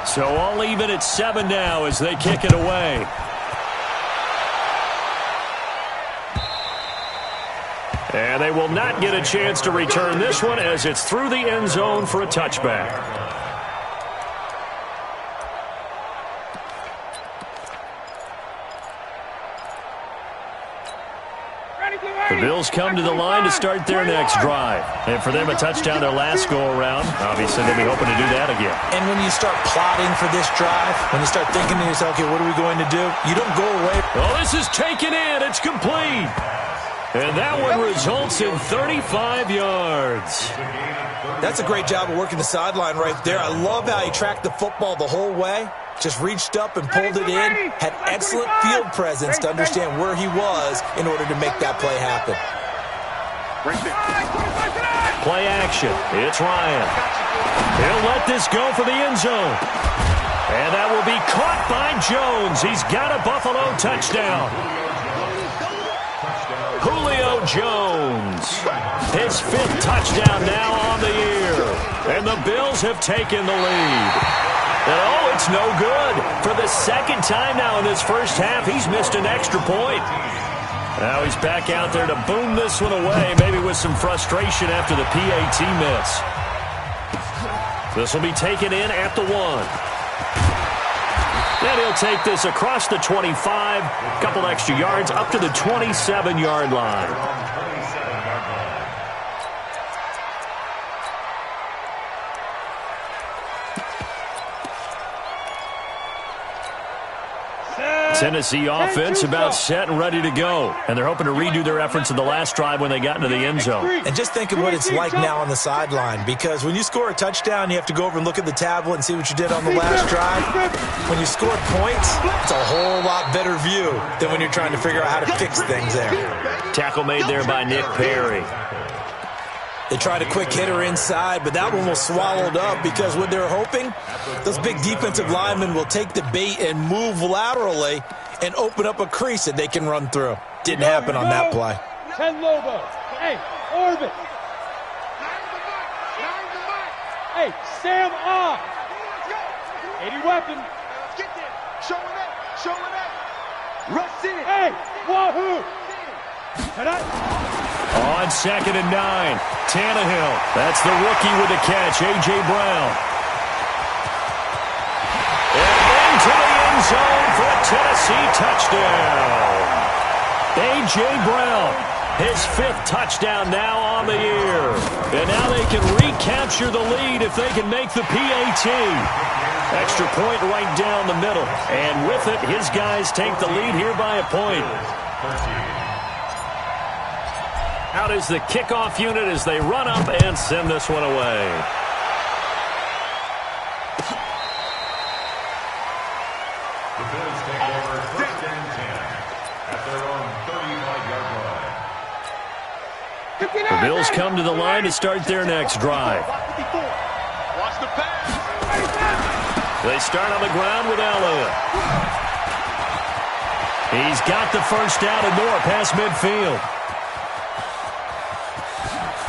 So all even at 7 now as they kick it away. And they will not get a chance to return this one as it's through the end zone for a touchback. The Bills come to the line to start their next drive. And for them, a touchdown their last go-around. Obviously, they'll be hoping to do that again. And when you start plotting for this drive, when you start thinking to yourself, okay, what are we going to do? You don't go away. Oh, this is taken in. It's complete. And that one results in 35 yards. That's a great job of working the sideline right there. I love how he tracked the football the whole way. Just reached up and pulled it in. Had excellent field presence to understand where he was in order to make that play happen. Play action. It's Ryan. He'll let this go for the end zone. And that will be caught by Jones. He's got a Buffalo touchdown. Julio Jones. His 5th touchdown now on the year. And the Bills have taken the lead. And oh, it's no good. For the 2nd time now in this first half, he's missed an extra point. Now he's back out there to boom this one away, maybe with some frustration after the PAT miss. This will be taken in at the 1. Then he'll take this across the 25, couple extra yards up to the 27-yard line. Tennessee offense about set and ready to go. And they're hoping to redo their efforts in the last drive when they got into the end zone. And just think of what it's like now on the sideline, because when you score a touchdown, you have to go over and look at the tablet and see what you did on the last drive. When you score points, it's a whole lot better view than when you're trying to figure out how to fix things there. Tackle made there by Nick Perry. They tried a quick hitter inside, but that one was swallowed up because what they're hoping, those big defensive linemen will take the bait and move laterally and open up a crease that they can run through. Didn't happen on that play. 10 Lobo. Hey, Orbit. Hey, Sam off. 80 weapon. Let's get there. Showing up. Showing up. Rush in. Hey, Wahoo. Tonight. On 2nd and 9, Tannehill. That's the rookie with the catch, A.J. Brown. And into the end zone for a Tennessee touchdown. A.J. Brown, his 5th touchdown now on the year. And now they can recapture the lead if they can make the PAT. Extra point right down the middle. And with it, his guys take the lead here by a point. Out is the kickoff unit as they run up and send this one away. The Bills take over 1st and 10 at their own 35-yard line. The Bills come to the line to start their next drive. Watch the pass. They start on the ground with Elliott. He's got the first down and more past midfield.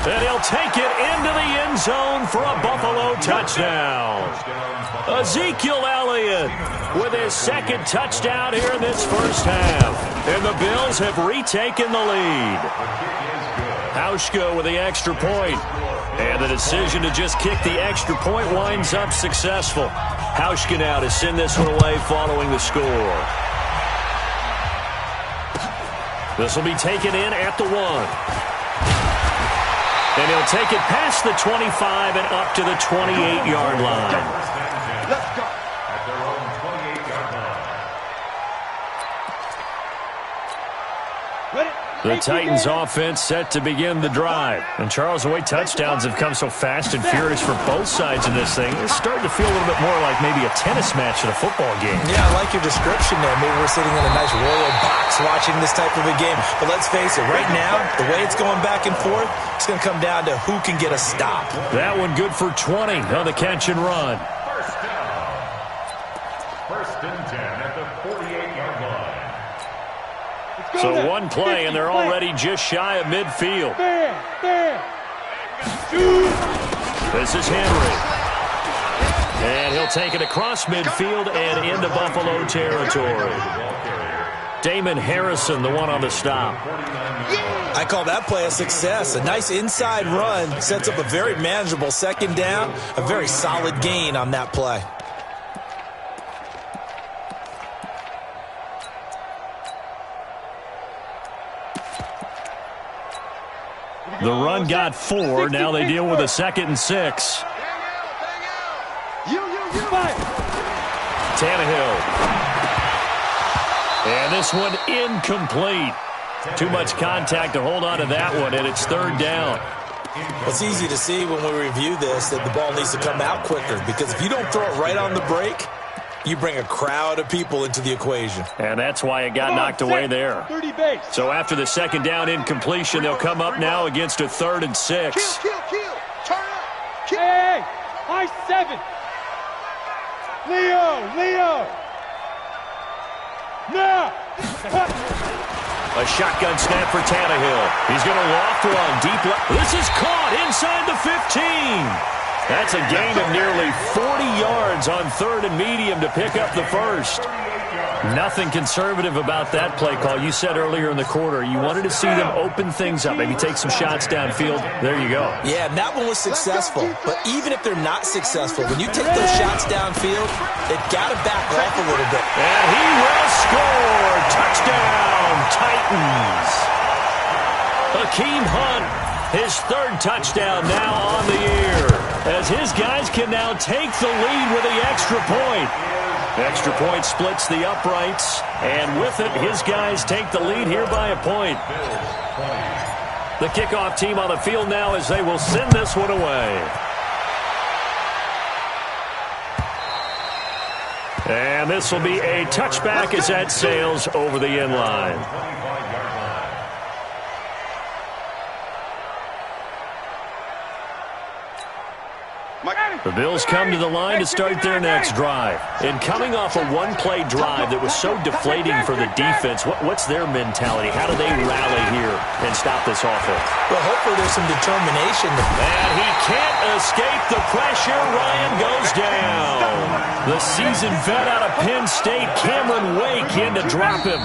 And he'll take it into the end zone for a Buffalo touchdown. Ezekiel Elliott with his 2nd touchdown here in this first half. And the Bills have retaken the lead. Hauschka with the extra point. And the decision to just kick the extra point winds up successful. Hauschka now to send this one away following the score. This will be taken in at the 1. And he'll take it past the 25 and up to the 28-yard line. Let's go. At their own 28-yard line. Ready? The Titans offense set to begin the drive. And Charles, the way touchdowns have come so fast and furious for both sides in this thing, it's starting to feel a little bit more like maybe a tennis match at a football game. Yeah, I like your description there. Maybe we're sitting in a nice royal box watching this type of a game. But let's face it, right now, the way it's going back and forth, it's going to come down to who can get a stop. That one good for 20 on the catch and run. First down. 1st and 10 at the 48-yard line. So one play, and they're already just shy of midfield. There. This is Henry. And he'll take it across midfield and into Buffalo territory. Damon Harrison, the one on the stop. I call that play a success. A nice inside run sets up a very manageable second down, a very solid gain on that play. The run got 4. Now they deal with a 2nd and 6. Tannehill. And this one incomplete. Too much contact to hold on to that one, and it's 3rd down. It's easy to see when we review this that the ball needs to come out quicker, because if you don't throw it right on the break, you bring a crowd of people into the equation. And that's why it got knocked away there. So after the 2nd down incompletion, they'll come up now against a 3rd and 6. Kill. Turn up. Hey, high 7. Leo. Now. A shotgun snap for Tannehill. He's going to loft one deep left. This is caught inside the 15. That's a gain of nearly 40 yards on 3rd and medium to pick up the 1st. Nothing conservative about that play call. You said earlier in the quarter you wanted to see them open things up, maybe take some shots downfield. There you go. Yeah, and that one was successful. But even if they're not successful, when you take those shots downfield, they've got to back off a little bit. And he will score. Touchdown, Titans. Hakeem Hunt, his 3rd touchdown now on the year, as his guys can now take the lead with the extra point. Extra point splits the uprights, and with it, his guys take the lead here by a point. The kickoff team on the field now as they will send this one away. And this will be a touchback as that sails over the end line. The Bills come to the line to start their next drive. And coming off a one-play drive that was so deflating for the defense, what's their mentality? How do they rally here and stop this offense? Well, hopefully there's some determination. And he can't escape the pressure. Ryan goes down. The seasoned vet out of Penn State, Cameron Wake, in to drop him.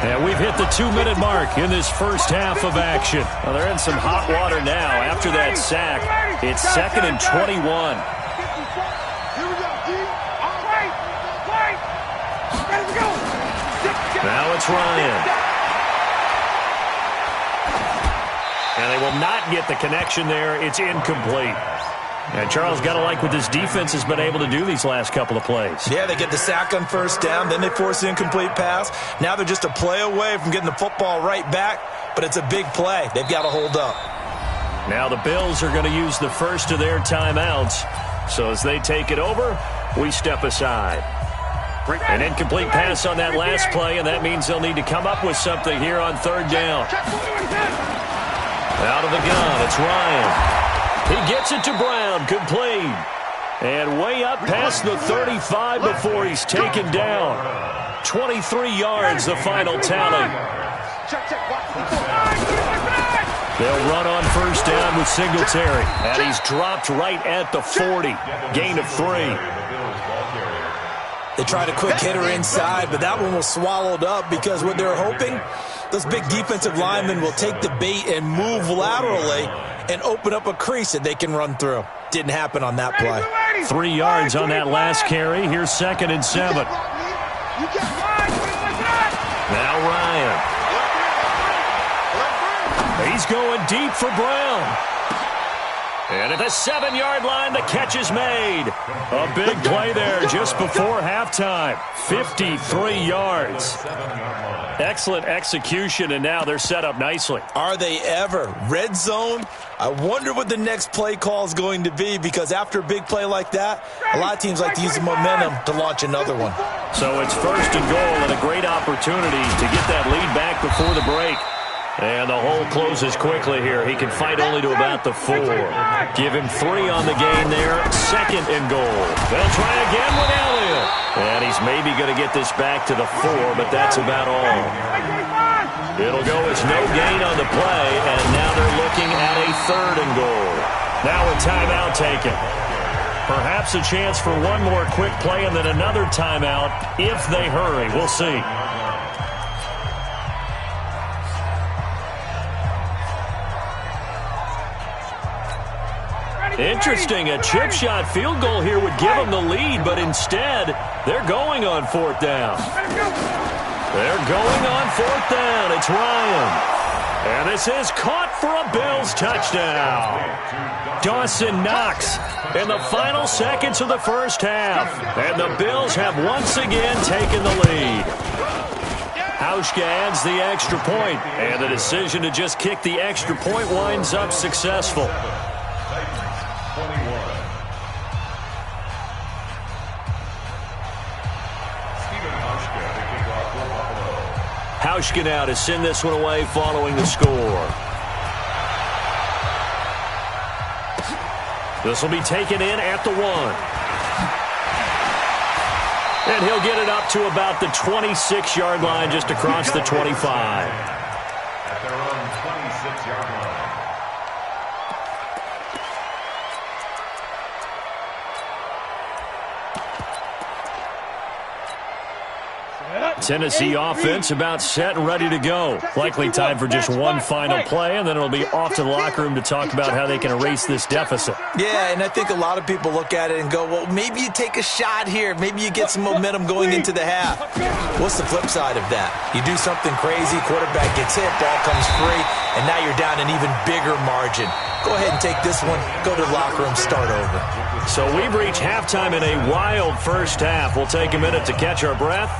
And we've hit the 2-minute mark in this first half of action. Well, they're in some hot water now after that sack. It's 2nd and 21. Now it's Ryan. And they will not get the connection there. It's incomplete. And Charles, got to like what this defense has been able to do these last couple of plays. Yeah, they get the sack on 1st down, then they force an incomplete pass. Now they're just a play away from getting the football right back, but it's a big play. They've got to hold up. Now the Bills are going to use the first of their timeouts. So as they take it over, we step aside. An incomplete pass on that last play, and that means they'll need to come up with something here on 3rd down. Out of the gun, it's Ryan. He gets it to Brown, complete. And way up past the 35 before he's taken down. 23 yards, the final tally. They'll run on 1st down with Singletary. And he's dropped right at the 40. Gain of 3. They tried a quick hitter inside, but that one was swallowed up because what they're hoping, those big defensive linemen will take the bait and move laterally and open up a crease that they can run through. Didn't happen on that play. 3 yards on that last carry. Here's 2nd and 7. Now Ryan. He's going deep for Brown. And at the 7-yard line, the catch is made. A big play there just before halftime. 53 yards. Excellent execution, and now they're set up nicely. Are they ever? Red zone? I wonder what the next play call is going to be, because after a big play like that, a lot of teams like to use the momentum to launch another one. So it's 1st and goal and a great opportunity to get that lead back before the break. And the hole closes quickly here. He can fight only to about the 4. Give him 3 on the gain there. 2nd and goal. They'll try again with Elliott. And he's maybe going to get this back to the 4, but that's about all. It'll go as no gain on the play, and now they're looking at a 3rd and goal. Now a timeout taken. Perhaps a chance for one more quick play and then another timeout if they hurry. We'll see. Interesting. A chip shot field goal here would give them the lead, but instead, they're going on fourth down. They're going on fourth down. It's Ryan. And this is caught for a Bills touchdown. Dawson Knox in the final seconds of the first half. And the Bills have once again taken the lead. Hauschka adds the extra point, and the decision to just kick the extra point winds up successful. Hauschka now to send this one away following the score. This will be taken in at the 1. And he'll get it up to about the 26-yard line, just across the 25. At their own 26-yard line. Tennessee offense about set and ready to go. Likely time for just one final play, and then it'll be off to the locker room to talk about how they can erase this deficit. Yeah, and I think a lot of people look at it and go, well, maybe you take a shot here. Maybe you get some momentum going into the half. What's the flip side of that? You do something crazy, quarterback gets hit, ball comes free, and now you're down an even bigger margin. Go ahead and take this one, go to the locker room, start over. So we've reached halftime in a wild first half. We'll take a minute to catch our breath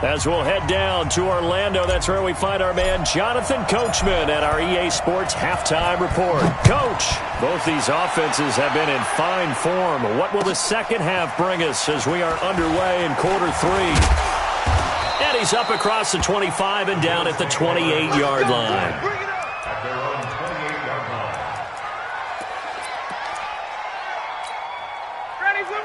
as we'll head down to Orlando. That's where we find our man Jonathan Coachman at our EA Sports Halftime Report. Coach, both these offenses have been in fine form. What will the second half bring us as we are underway in quarter 3? And he's up across the 25 and down at the 28-yard line. At their own 28-yard line.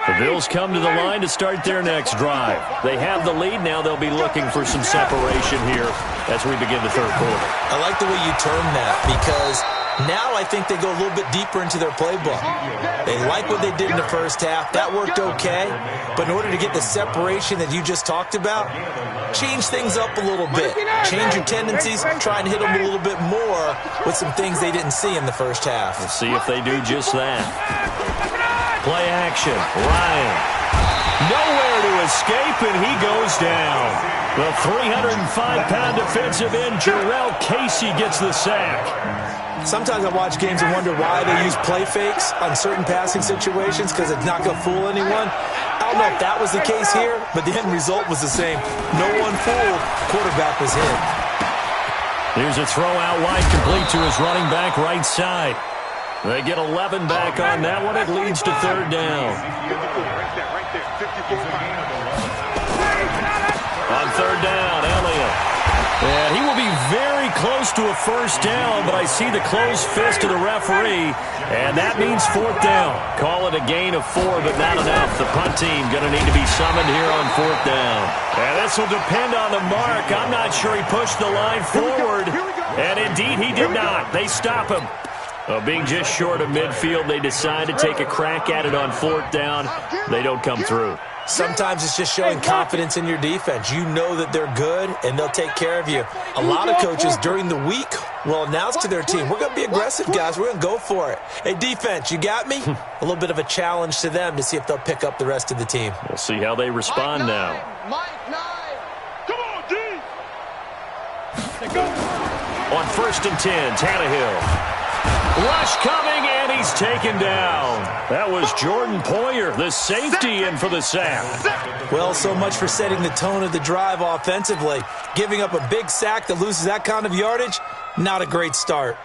The Bills come to the line to start their next drive. They have the lead. Now they'll be looking for some separation here as we begin the third quarter. I like the way you term that, because now I think they go a little bit deeper into their playbook. They like what they did in the first half. That worked okay. But in order to get the separation that you just talked about, change things up a little bit. Change your tendencies. Try and hit them a little bit more with some things they didn't see in the first half. We'll see if they do just that. Play action. Ryan. Nowhere to escape, and he goes down. The 305-pound defensive end, Jarrell Casey, gets the sack. Sometimes I watch games and wonder why they use play fakes on certain passing situations, because it's not going to fool anyone. I don't know if that was the case here, but the end result was the same. No one fooled. Quarterback was hit. Here's a throw out wide, complete to his running back right side. They get 11 back on that one. It leads to third down. Right there, 54 pounds. On third down, Elliott. And he will be very close to a first down, but I see the closed fist of the referee, and that means fourth down. Call it a gain of 4, but not enough. The punt team going to need to be summoned here on fourth down. And this will depend on the mark. I'm not sure he pushed the line forward, and indeed he did not. They stop him. Being just short of midfield, they decide to take a crack at it on fourth down. They don't come through. Sometimes it's just showing confidence in your defense. You know that they're good, and they'll take care of you. A lot of coaches during the week will announce to their team, we're going to be aggressive, guys. We're going to go for it. Hey, defense, you got me? A little bit of a challenge to them to see if they'll pick up the rest of the team. We'll see how they respond now. Mike 9. Come on, D. On first and 10, Tannehill. Rush coming, and he's taken down. That was Jordan Poyer, the safety, in for the sack. Well, so much for setting the tone of the drive offensively. Giving up a big sack that loses that kind of yardage, not a great start.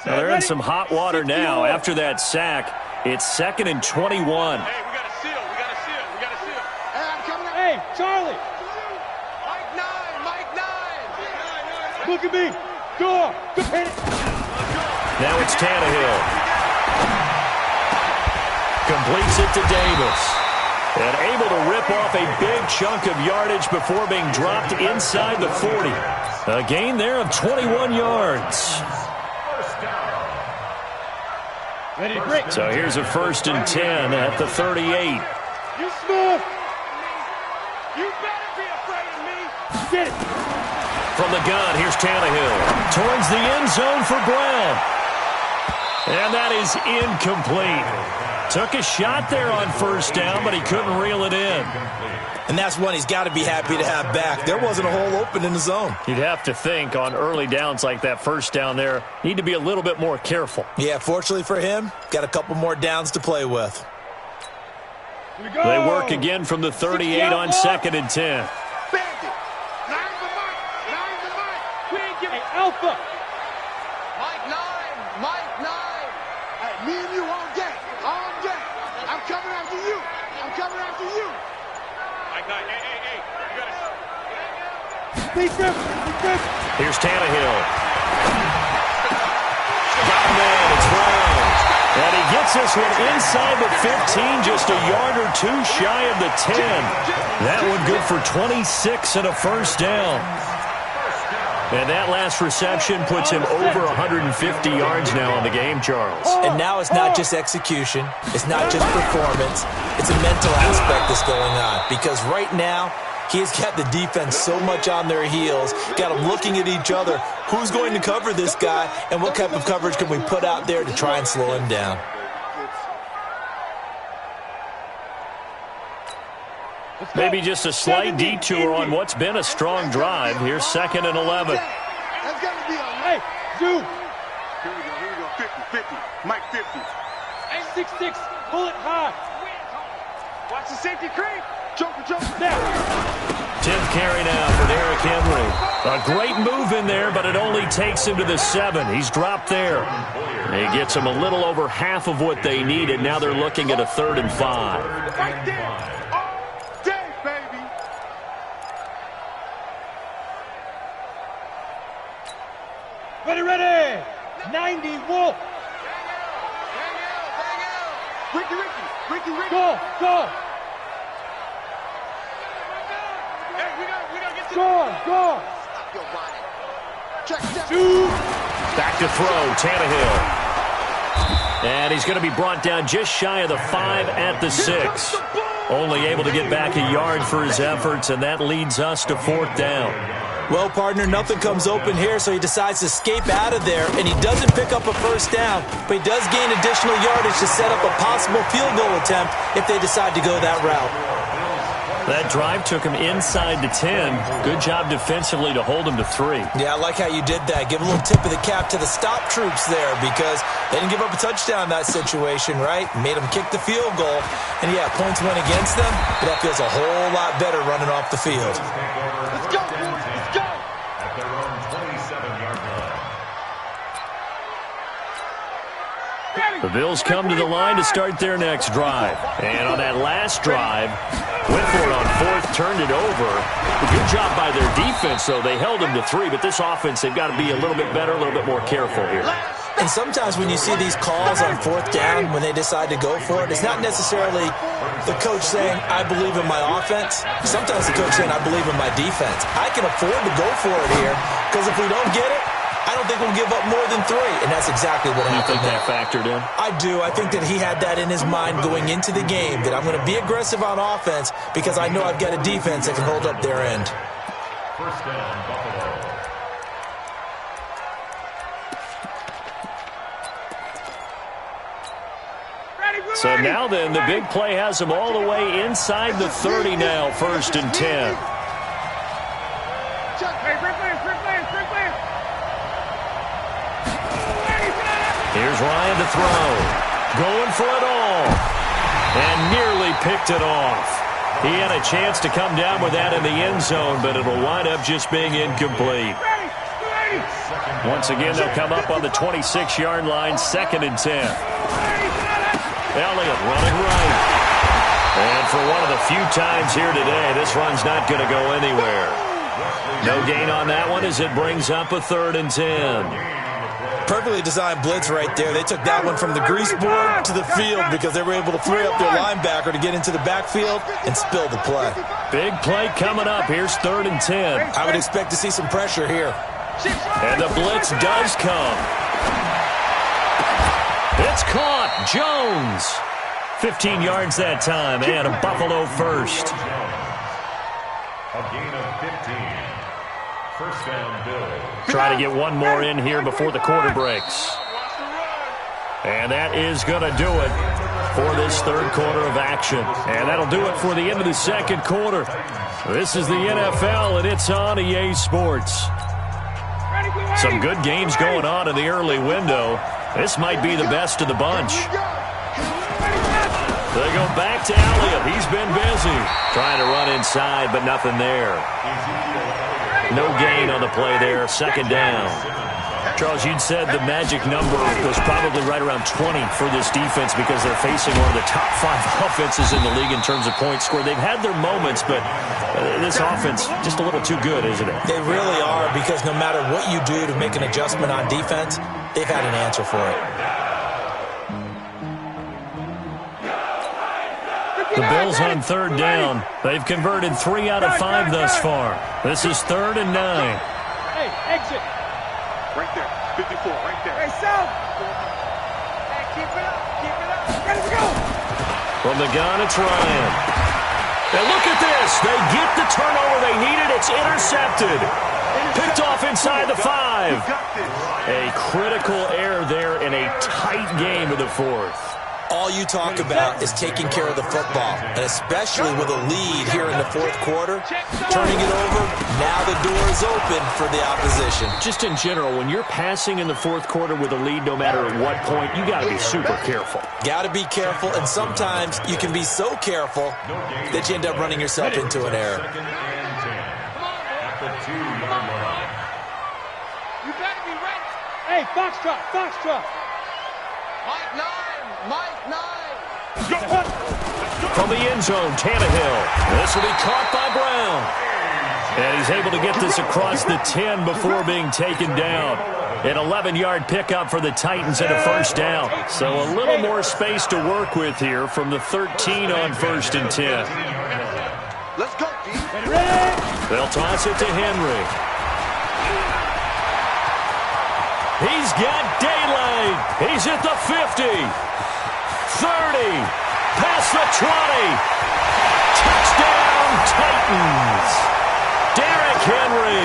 Now they're in some hot water now. After that sack, it's 2nd and 21. Hey, we got a seal. We got a seal. We got a seal. Hey, I'm coming up. Hey, Charlie. Mike 9. Mike 9. Look at me. Go. Now it's Tannehill. Completes it to Davis. And able to rip off a big chunk of yardage before being dropped inside the 40. A gain there of 21 yards. Ready, break. So here's a 1st and 10 at the 38. You smooth. You better be afraid of me. Get it. From the gun, here's Tannehill. Towards the end zone for Brown. And that is incomplete. Took a shot there on 1st down, but he couldn't reel it in. And that's one he's got to be happy to have back. There wasn't a hole open in the zone. You'd have to think on early downs like that 1st down there, need to be a little bit more careful. Yeah, fortunately for him, got a couple more downs to play with. They work again from the 38 on 2nd and 10. Bandit. Nine the mic. Nine the mic. We ain't giving alpha. Mike 9. Mike 9. Hey, me and you all day. All day. I'm coming after you. I'm coming after you. Mike 9. Hey. You gotta... Defense. Here's Tannehill. Got him in. It's Brown. And he gets this one inside the 15, just a yard or two shy of the 10. That one good for 26 and a 1st down. And that last reception puts him over 150 yards now on the game, Charles. And now it's not just execution. It's not just performance. It's a mental aspect that's going on. Because right now, he has got the defense so much on their heels, got them looking at each other. Who's going to cover this guy, and what type of coverage can we put out there to try and slow him down? Maybe just a slight detour on what's been a strong drive. Here's 2nd and 11. That's got to be a... Hey, zoom. Here we go. 50. Mike 50. 6'6". Pull it high. Watch the safety creep. Joker. Now. 10th carry now for Derrick Henry. A great move in there, but it only takes him to the 7. He's dropped there. He gets them a little over half of what they needed. Now they're looking at a 3rd and 5. Right there. All day, baby. Ready. 90 Wolf. Ricky. Go. Go. Stop your body. Check. Back to throw, Tannehill. And he's going to be brought down just shy of the 5 at the 6. Only able to get back a yard for his efforts, and that leads us to 4th down. Well, partner, nothing comes open here, so he decides to escape out of there, and he doesn't pick up a 1st down, but he does gain additional yardage to set up a possible field goal attempt if they decide to go that route. That drive took him inside the 10. Good job defensively to hold him to 3. Yeah, I like how you did that. Give a little tip of the cap to the stop troops there because they didn't give up a touchdown in that situation, right? Made them kick the field goal. And, yeah, points went against them, but that feels a whole lot better running off the field. Let's go, boys. Let's go. At their own 27-yard line. The Bills come to the line to start their next drive. And on that last drive, went for it on 4th, turned it over. A good job by their defense, though. They held them to 3, but this offense, they've got to be a little bit better, a little bit more careful here. And sometimes when you see these calls on 4th down, when they decide to go for it, it's not necessarily the coach saying, I believe in my offense. Sometimes the coach saying, I believe in my defense. I can afford to go for it here because if we don't get it, I don't think we'll give up more than 3, and that's exactly what happened. You think that factored in? I do. I think that he had that in his mind going into the game, that I'm going to be aggressive on offense because I know I've got a defense that can hold up their end. 1st down, Buffalo. So now then, the big play has him all the way inside the 30 now, 1st and 10. Here's Ryan to throw. Going for it all. And nearly picked it off. He had a chance to come down with that in the end zone, but it'll wind up just being incomplete. Once again, they'll come up on the 26-yard line, 2nd and 10. Elliott running right. And for one of the few times here today, this run's not going to go anywhere. No gain on that one as it brings up a 3rd and 10. Perfectly designed blitz right there. They took that one from the grease board to the field because they were able to free up their linebacker to get into the backfield and spill the play. Big play coming up. Here's 3rd and 10. I would expect to see some pressure here. And the blitz does come. It's caught. Jones. 15 yards that time, and a Buffalo first. A gain of 15. First down, Bills. Try to get one more in here before the quarter breaks. And that is going to do it for this third quarter of action. And that'll do it for the end of the second quarter. This is the NFL, and it's on EA Sports. Some good games going on in the early window. This might be the best of the bunch. They go back to Elliott. He's been busy. Trying to run inside, but nothing there. No gain on the play there. Second down. Charles, you'd said the magic number was probably right around 20 for this defense because they're facing one of the top 5 offenses in the league in terms of points scored. They've had their moments, but this offense just a little too good, isn't it? They really are, because no matter what you do to make an adjustment on defense, they've had an answer for it. The Bills on third down. They've converted 3 out of 5 thus far. This is 3rd and 9. Hey, exit. Right there. 54, right there. Hey, South. Hey, keep it up. Keep it up. Let's go. From the gun, it's Ryan. And look at this. They get the turnover they needed. It's intercepted. Picked off inside the 5. A critical error there in a tight game of the 4th. All you talk about is taking care of the football, and especially with a lead here in the 4th quarter, turning it over, now the door is open for the opposition. Just in general, when you're passing in the 4th quarter with a lead, no matter at what point, you got to be super careful. Got to be careful, and sometimes you can be so careful that you end up running yourself into an error. Second and 10 at the 2-yard line. You better be ready. Hey, Foxtrot, Foxtrot. Mike 9. Mike 9. From the end zone, Tannehill. This will be caught by Brown. And he's able to get this across the 10 before being taken down. An 11-yard pickup for the Titans and a first down. So a little more space to work with here from the 13 on 1st and 10. Let's go, D. They'll toss it to Henry. He's got daylight. He's at the 50. 30, past the 20, touchdown Titans. Derrick Henry,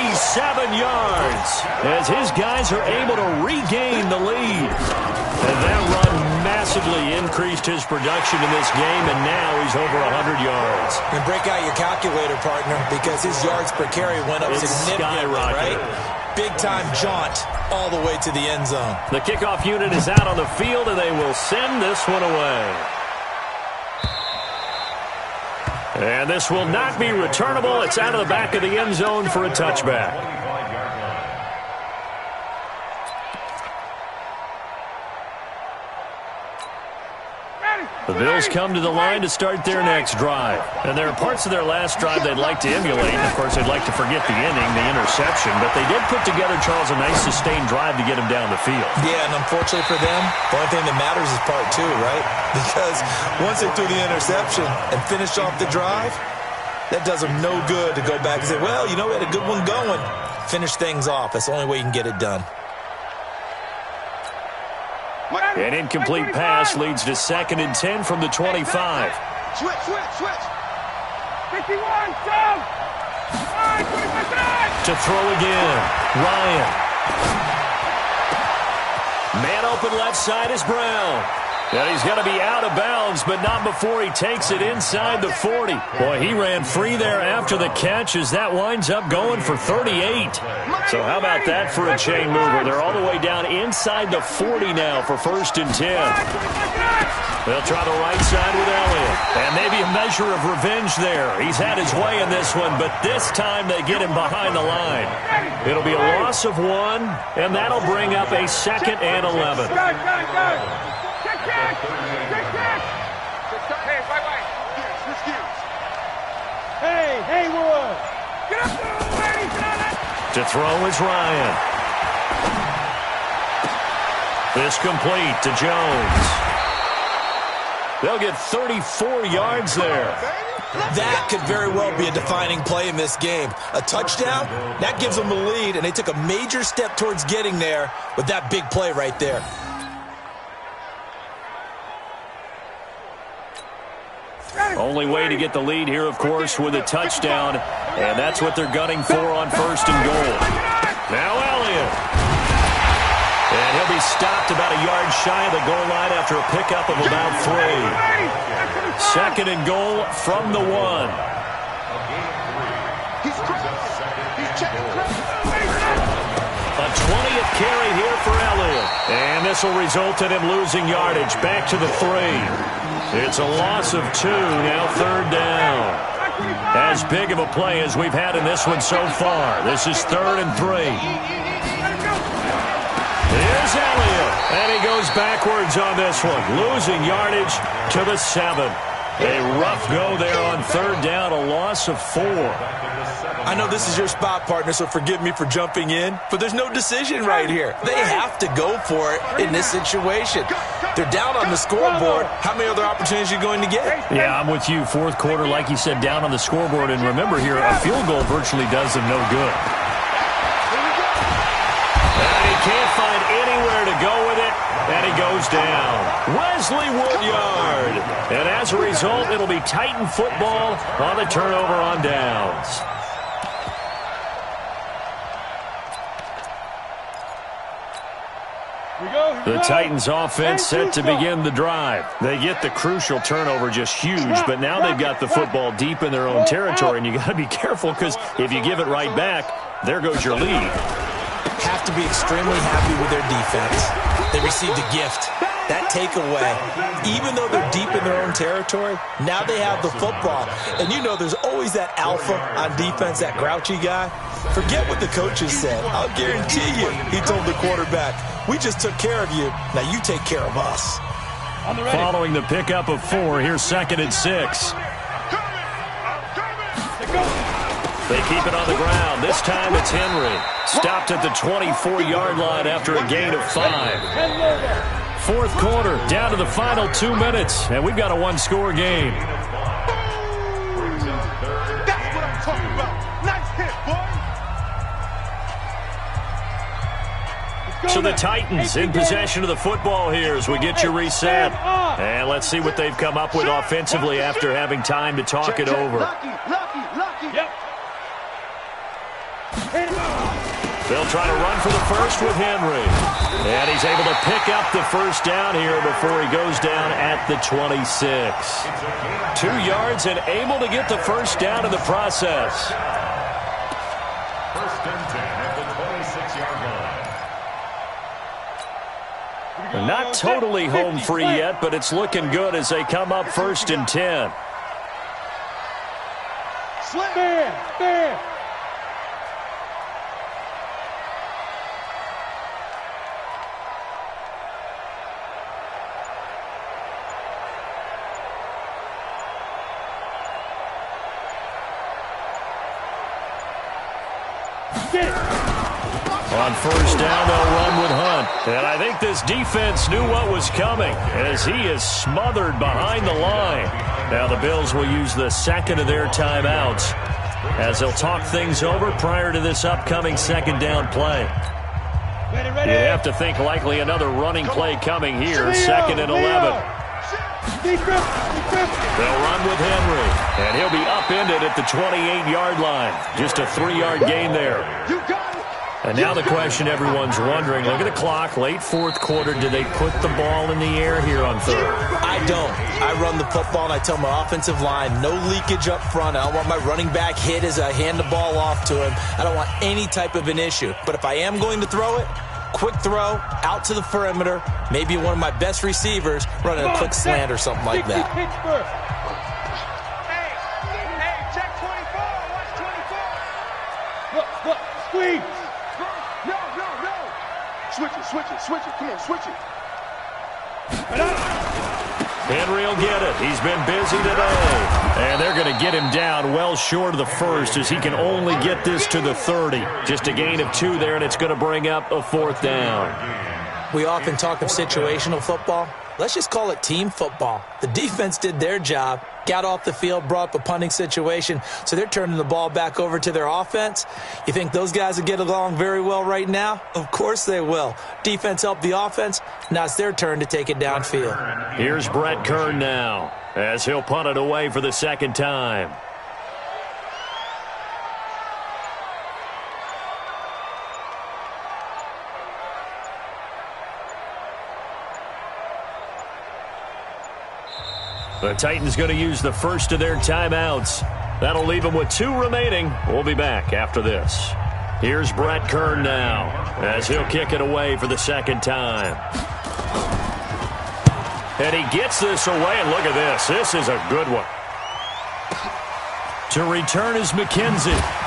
87 yards, as his guys are able to regain the lead. And that run massively increased his production in this game, and now he's over 100 yards. And break out your calculator, partner, because his yards per carry went up significantly, right? Big-time jaunt all the way to the end zone. The kickoff unit is out on the field, and they will send this one away. And this will not be returnable. It's out of the back of the end zone for a touchback. The Bills come to the line to start their next drive. And there are parts of their last drive they'd like to emulate. And, of course, they'd like to forget the inning, the interception. But they did put together, Charles, a nice sustained drive to get him down the field. Yeah, and unfortunately for them, the only thing that matters is part 2, right? Because once they threw the interception and finished off the drive, that does them no good to go back and say, well, you know, we had a good one going. Finish things off. That's the only way you can get it done. An incomplete pass leads to 2nd and 10 from the 25. Switch. 51, down. To throw again, Ryan. Man open left side is Brown. And he's going to be out of bounds, but not before he takes it inside the 40. Boy, he ran free there after the catch as that winds up going for 38. So how about that for a chain mover? They're all the way down inside the 40 now for 1st and 10. They'll try the right side with Elliott. And maybe a measure of revenge there. He's had his way in this one, but this time they get him behind the line. It'll be a loss of 1, and that'll bring up a 2nd and 11. Hey, Haywood! Get up there, ladies! To throw is Ryan. This complete to Jones. They'll get 34 yards there. That could very well be a defining play in this game. A touchdown, that gives them the lead, and they took a major step towards getting there with that big play right there. Only way to get the lead here, of course, with a touchdown, and that's what they're gunning for on 1st and goal. Now Elliott. And he'll be stopped about a yard shy of the goal line after a pickup of about 3. 2nd and goal from the 1. A 20th carry here for Elliott. And this will result in him losing yardage back to the 3. It's a loss of 2, now 3rd down. As big of a play as we've had in this one so far. This is 3rd and 3. Here's Elliott, and he goes backwards on this one, losing yardage to the 7. A rough go there on 3rd down, a loss of 4. I know this is your spot, partner, so forgive me for jumping in, but there's no decision right here. They have to go for it in this situation. They're down on the scoreboard. How many other opportunities are you going to get? Yeah, I'm with you. 4th quarter, like you said, down on the scoreboard. And remember here, a field goal virtually does them no good. And he can't find anywhere to go with it, and he goes down. Wesley Woodyard. And as a result, it'll be Titan football on the turnover on downs. The Titans offense set to begin the drive. They get the crucial turnover, just huge, but now they've got the football deep in their own territory, and you got to be careful because if you give it right back, there goes your lead. Have to be extremely happy with their defense. They received a gift. That takeaway, even though they're deep in their own territory, now they have the football. And you know there's always that alpha on defense, that grouchy guy. Forget what the coaches said. I'll guarantee you, he told the quarterback, we just took care of you. Now you take care of us. Following the pickup of 4, here's 2nd and 6. They keep it on the ground. This time it's Henry. Stopped at the 24-yard line after a gain of 5. 4th quarter, down to the final 2 minutes, and we've got a 1-score game. That's what I'm talking about. Nice hit, boy. So the Titans in possession of the football here as we get you reset. And let's see what they've come up with offensively after having time to talk it over. Lucky. Yep. They'll try to run for the first with Henry. And he's able to pick up the first down here before he goes down at the 26. 2 yards and able to get the first down in the process. 1st and 10 at the 26-yard line. Not totally home free yet, but it's looking good as they come up 1st and 10. Stand. On 1st down, they'll run with Hunt. And I think this defense knew what was coming as he is smothered behind the line. Now the Bills will use the 2nd of their timeouts as they'll talk things over prior to this upcoming 2nd down play. You have to think likely another running play coming here, 2nd and 11. They'll run with Henry, and he'll be upended at the 28-yard line. Just a 3-yard gain there. And now the question everyone's wondering, look at the clock, late 4th quarter, do they put the ball in the air here on 3rd? I don't. I run the football, and I tell my offensive line, no leakage up front. I don't want my running back hit as I hand the ball off to him. I don't want any type of an issue. But if I am going to throw it, quick throw, out to the perimeter, maybe one of my best receivers running a quick slant or something like that. Hey, check 24. Watch 24. Look, squeeze. No. Switch it. Come on, switch it. Henry will get it. He's been busy today. And they're going to get him down well short of the 1st as he can only get this to the 30. Just a gain of 2 there, and it's going to bring up a 4th down. We often talk of situational football. let's just call it team football. The defense did their job, got off the field, brought up a punting situation, so they're turning the ball back over to their offense. You think those guys will get along very well right now? Of course they will. Defense helped the offense. Now it's their turn to take it downfield. Here's Brett Kern now, as he'll punt it away for the second time. The Titans going to use the first of their timeouts. That'll leave them with 2 remaining. We'll be back after this. Here's Brett Kern now, as he'll kick it away for the second time. And he gets this away, and look at this. This is a good one. To return is McKenzie.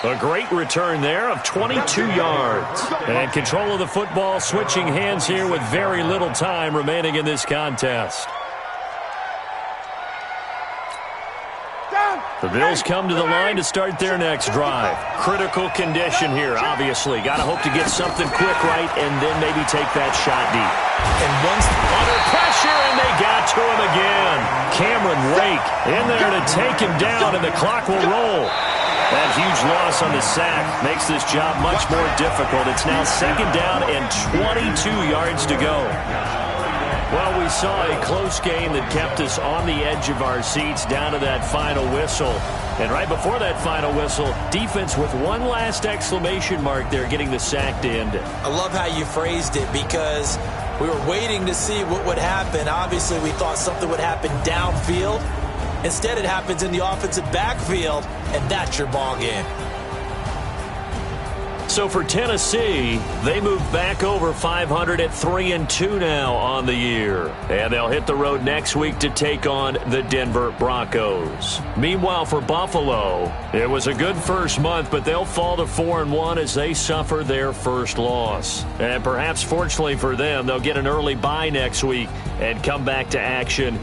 A great return there of 22 yards. And control of the football switching hands here with very little time remaining in this contest. The Bills come to the line to start their next drive. Critical condition here, obviously. Got to hope to get something quick right and then maybe take that shot deep. And once under pressure, and they got to him again. Cameron Wake in there to take him down, and the clock will roll. That huge loss on the sack makes this job much more difficult. It's now second down and 22 yards to go. Well, we saw a close game that kept us on the edge of our seats down to that final whistle. And right before that final whistle, defense with one last exclamation mark there, getting the sack to end it. I love how you phrased it, because we were waiting to see what would happen. Obviously, we thought something would happen downfield. Instead, it happens in the offensive backfield, and that's your ball game. So for Tennessee, they move back over 500 at 3-2 now on the year. And they'll hit the road next week to take on the Denver Broncos. Meanwhile, for Buffalo, it was a good first month, but they'll fall to 4-1 as they suffer their first loss. And perhaps fortunately for them, they'll get an early bye next week and come back to action